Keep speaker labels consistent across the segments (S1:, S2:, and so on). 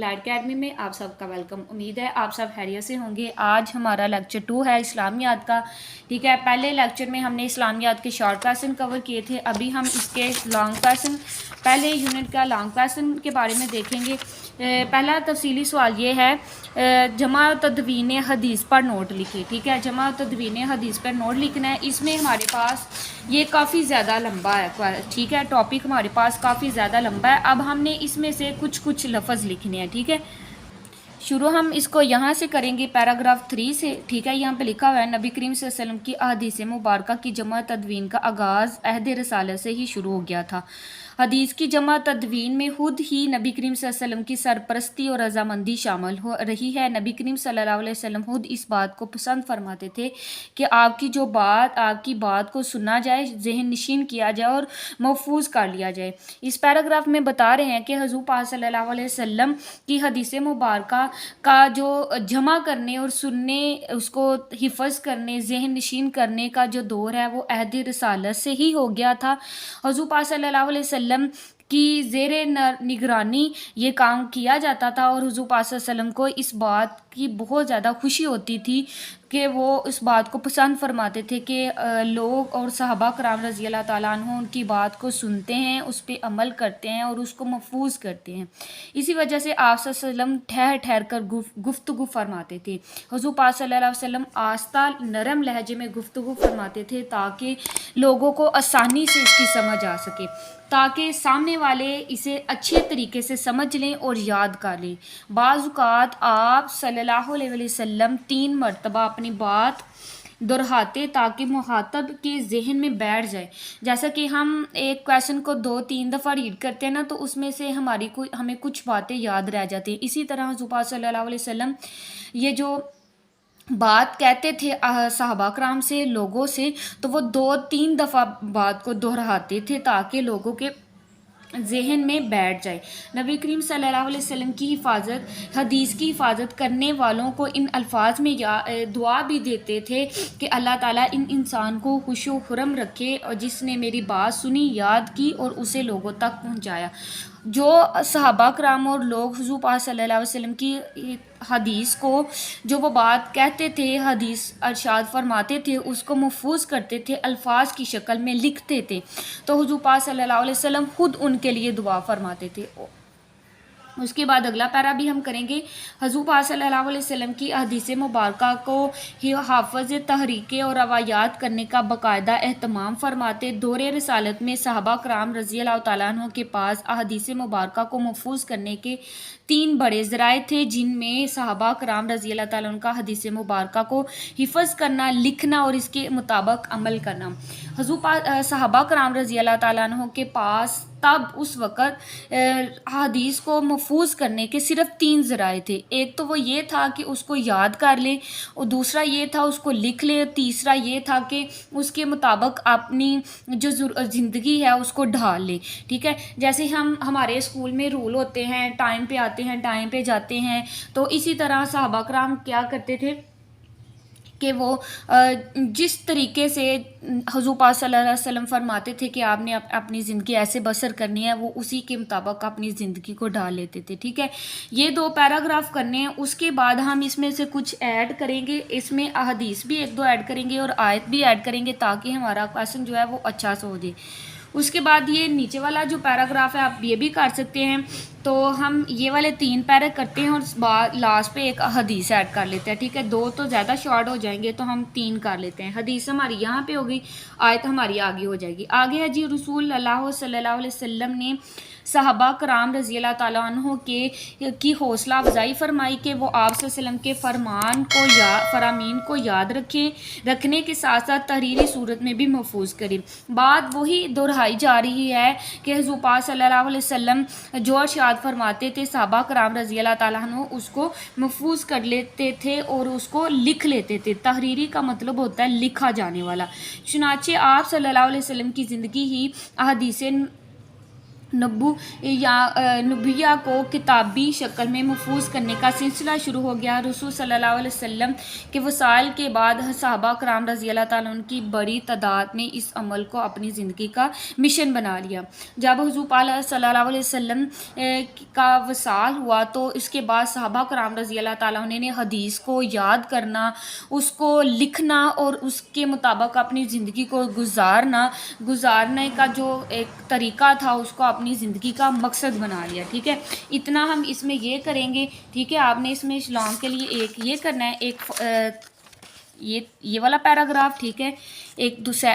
S1: Allied academy में आप सबका वेलकम। उम्मीद है आप सब खैरियत से होंगे। आज हमारा लेक्चर 2 है इस्लामियात का। ठीक है, पहले लेक्चर में हमने इस्लामियात के शॉर्ट क्वेश्चन कवर किए थे। अभी हम इसके लॉन्ग क्वेश्चन, पहले यूनिट का लॉन्ग क्वेश्चन के बारे में देखेंगे। पहला तफसीली सवाल ये है, जमा तदवीन हदीस पर नोट लिखिए। ठीक है, जमा तदवीन हदीस पर नोट लिखना है। इसमें हमारे पास ये काफ़ी ज़्यादा लंबा है। ठीक है, टॉपिक हमारे पास काफ़ी ज़्यादा लंबा है। अब हमने इसमें से कुछ लफ्ज़ लिखने हैं। ठीक है, शुरू हम इसको यहाँ से करेंगे पैराग्राफ 3 से। ठीक है, यहाँ पे लिखा हुआ है, नबी करीम सल्लल्लाहु अलैहि वसल्लम की अहादीस मुबारक की जमा तदवीन का आगाज़ अहद रसालत से ही शुरू हो गया था। हदीस की जमा तदवीन में खुद ही नबी करीम सल्लल्लाहु अलैहि वसल्लम की सरपरस्ती और रजामंदी शामिल हो रही है। नबी करीम सल्लल्लाहु अलैहि वसल्लम खुद इस बात को पसंद फरमाते थे कि आपकी बात को सुना जाए, जहन नशीन किया जाए और महफूज कर लिया जाए। इस पैराग्राफ में बता रहे हैं कि हुज़ूर पाक सल्लल्लाहु अलैहि वसल्लम की हदीस मुबारक का जो जमा करने और सुनने, उसको हिफ़्ज़ करने, जहन नशीन करने का जो दौर है वो अहद रसालत से ही हो गया था। हुज़ूर पाक सल्लल्लाहु अलैहि वसल्लम की ज़ेरे निगरानी ये काम किया जाता था और हुज़ूर पाक सल्लल्लाहु अलैहि वसल्लम को इस बात की बहुत ज़्यादा खुशी होती थी कि वो इस बात को पसंद फरमाते थे कि लोग और सहाबा कराम रज़ी अल्लाह ताला अन्हुम उनकी बात को सुनते हैं, उस पर अमल करते हैं और उसको महफूज करते हैं। इसी वजह से आप सल्लल्लाहु अलैहि वसल्लम ठहर ठहर कर गुफ्तगू फरमाते थे। हुज़ूर पाक सल्लल्लाहु अलैहि वसल्लम आस्ता नरम लहजे में गुफ्तगू फरमाते थे ताकि लोगों को आसानी से इसकी समझ आ सके, ताकि सामने वाले इसे अच्छे तरीके से समझ लें और याद कर लें। बाज़ औक़ात आप सल्लल्लाहु अलैहि वसल्लम 3 मरतबा अपनी बात दोहराते ताकि मुखातब के जहन में बैठ जाए। जैसा कि हम एक क्वेश्चन को 2-3 दफ़ा रीड करते हैं ना, तो उसमें से हमें कुछ बातें याद रह जाती हैं। इसी तरह हुज़ूर पाक सल्लल्लाहु अलैहि वसल्लम ये जो बात कहते थे सहाबा कराम से, लोगों से, तो वो 2-3 दफ़ा बात को दोहराते थे ताकि लोगों के जहन में बैठ जाए। नबी करीम सल्लल्लाहु अलैहि वसल्लम की हिफाजत, हदीस की हिफाजत करने वालों को इन अल्फाज में दुआ भी देते थे कि अल्लाह ताला इन इंसान को खुशो खुरम रखे और जिसने मेरी बात सुनी, याद की और उसे लोगों तक पहुंचाया। जो सहाबा कराम और लोग हुज़ूर पाक सल्लल्लाहु अलैहि वसल्लम की हदीस को, जो वो बात कहते थे, हदीस अरशाद फरमाते थे, उसको महफूज करते थे, अल्फाज की शक्ल में लिखते थे, तो हुज़ूर पाक सल्लल्लाहु अलैहि वसल्लम खुद उनके लिए दुआ फरमाते थे। उसके बाद अगला पैरा भी हम करेंगे। हुज़ूर पाक सल्लल्लाहु अलैहि वसल्लम की हदीस मुबारक को हाफ़ज़ तहरीक और रवायात करने का बाकायदा एहतमाम फरमाते। दौरे रसालत में सहाबा कराम रज़ी अल्लाह तआला अन्हुम के पास हदीस मुबारक को महफूज करने के 3 बड़े ज़राए थे, जिनमें सहाबा कराम रज़ी अल्लाह तआला अन्हुम का हदीस मुबारक को हिफ़्ज़ करना, लिखना और इसके मुताबिक अमल करना। हुज़ूर पाक सहाबा कराम रज़ी अल्लाह तआला अन्हुम के पास तब उस वक़्त हदीस को महफूज करने के सिर्फ 3 ज़राए थे। एक तो वो ये था कि उसको याद कर ले, और दूसरा ये था उसको लिख ले, और तीसरा ये था कि उसके मुताबिक अपनी जो ज़िंदगी है उसको ढाल ले। ठीक है, जैसे हमारे स्कूल में रूल होते हैं, टाइम पे आते हैं, टाइम पे जाते हैं, तो इसी तरह सहाबा कराम क्या करते थे कि वो जिस तरीके से हुज़ूर पाक सल्लल्लाहु अलैहि वसल्लम फरमाते थे कि आपने अपनी ज़िंदगी ऐसे बसर करनी है, वो उसी के मुताबिक अपनी ज़िंदगी को ढाल लेते थे। ठीक है, ये 2 पैराग्राफ करने हैं। उसके बाद हम इसमें से कुछ ऐड करेंगे, इसमें अहदीस भी 1-2 ऐड करेंगे और आयत भी ऐड करेंगे ताकि हमारा क्वेश्चन जो है वो अच्छा से हो जाए। उसके बाद ये नीचे वाला जो पैराग्राफ है आप ये भी कर सकते हैं। तो हम ये वाले 3 पैरा करते हैं और लास्ट पे एक हदीस ऐड कर लेते हैं। ठीक है, 2 तो ज़्यादा शॉर्ट हो जाएंगे, तो हम 3 कर लेते हैं। हदीस हमारी यहाँ पे होगी, आयत हमारी आगे हो जाएगी। आगे है जी, रसूल अल्लाह सल्लल्लाहु अलैहि वसल्लम ने सहाबा कराम रज़ी अल्लाह ताला अन्हुम की हौसला अफजाई फरमाई कि वो आप सल्लल्लाहु अलैहि वसल्लम के फरामीन को याद रखने के साथ साथ तहरीरी सूरत में भी महफूज करें। बात वही दोहराई जा रही है कि हुज़ूर पाक सल्लल्लाहु अलैहि वसल्लम जो इरशाद फरमाते थे, सहाबा कराम रज़ी अल्लाह ताला अन्हुम उसको महफूज कर लेते थे और उसको लिख लेते थे। तहरीरी का मतलब होता है लिखा जाने वाला। चुनाचे आप सल्लल्लाहु अलैहि वसल्लम की ज़िंदगी ही अहादीस نبویہ کو کتابی شکل میں محفوظ کرنے کا سلسلہ شروع ہو گیا۔ رسول صلی اللہ علیہ وسلم کے وصال کے بعد صحابہ کرام رضی اللہ تعالیٰ عنہ کی بڑی تعداد نے اس عمل کو اپنی زندگی کا مشن بنا لیا۔ جب حضور پاک صلی اللہ علیہ وسلم کا وصال ہوا تو اس کے بعد صحابہ کرام رضی اللہ تعالیٰ عنہ نے حدیث کو یاد کرنا، اس کو لکھنا اور اس کے مطابق اپنی زندگی کو گزارنے کا جو ایک طریقہ تھا اس کو اپنی زندگی کا مقصد بنا لیا۔ ٹھیک ہے، اتنا ہم اس میں یہ کریں گے۔ ٹھیک ہے، آپ نے اس میں اسلام کے لیے ایک یہ کرنا ہے، ایک یہ والا پیراگراف، ٹھیک ہے، ایک دوسرا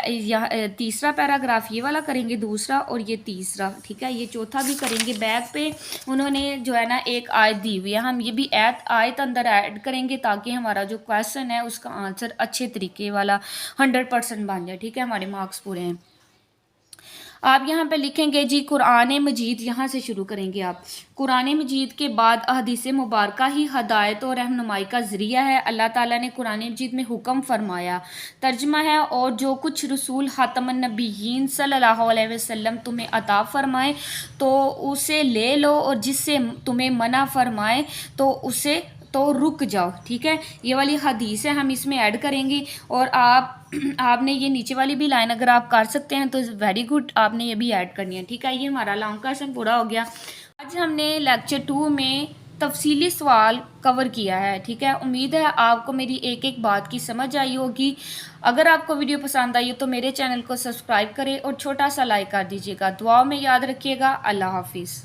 S1: تیسرا پیراگراف یہ والا کریں گے، دوسرا اور یہ تیسرا، ٹھیک ہے، یہ چوتھا بھی کریں گے۔ بیک پہ انہوں نے جو ہے نا ایک آیت دی ہوئی ہے، ہم یہ بھی آیت اندر ایڈ کریں گے تاکہ ہمارا جو کویسچن ہے اس کا آنسر اچھے طریقے والا 100% بن جائے۔ ٹھیک ہے، ہمارے مارکس پورے ہیں۔ آپ یہاں پہ لکھیں گے جی قرآن مجید، یہاں سے شروع کریں گے آپ۔ قرآن مجید کے بعد احادیث مبارکہ ہی ہدایت اور رہنمائی کا ذریعہ ہے۔ اللہ تعالیٰ نے قرآن مجید میں حکم فرمایا، ترجمہ ہے، اور جو کچھ رسول خاتم النبیین صلی اللہ علیہ وسلم تمہیں عطا فرمائے تو اسے لے لو، اور جس سے تمہیں منع فرمائے تو رک جاؤ۔ ٹھیک ہے، یہ والی حدیث ہے، ہم اس میں ایڈ کریں گے، اور آپ نے یہ نیچے والی بھی لائن اگر آپ کر سکتے ہیں تو ویری گڈ، آپ نے یہ بھی ایڈ کرنی ہے۔ ٹھیک ہے، یہ ہمارا لانگ کویسچن پورا ہو گیا۔ آج ہم نے لیکچر 2 میں تفصیلی سوال کور کیا ہے۔ ٹھیک ہے، امید ہے آپ کو میری ایک ایک بات کی سمجھ آئی ہوگی۔ اگر آپ کو ویڈیو پسند آئی ہو تو میرے چینل کو سبسکرائب کریں اور چھوٹا سا لائک کر دیجیے گا۔ دعاؤں میں یاد رکھیے گا۔ اللہ حافظ۔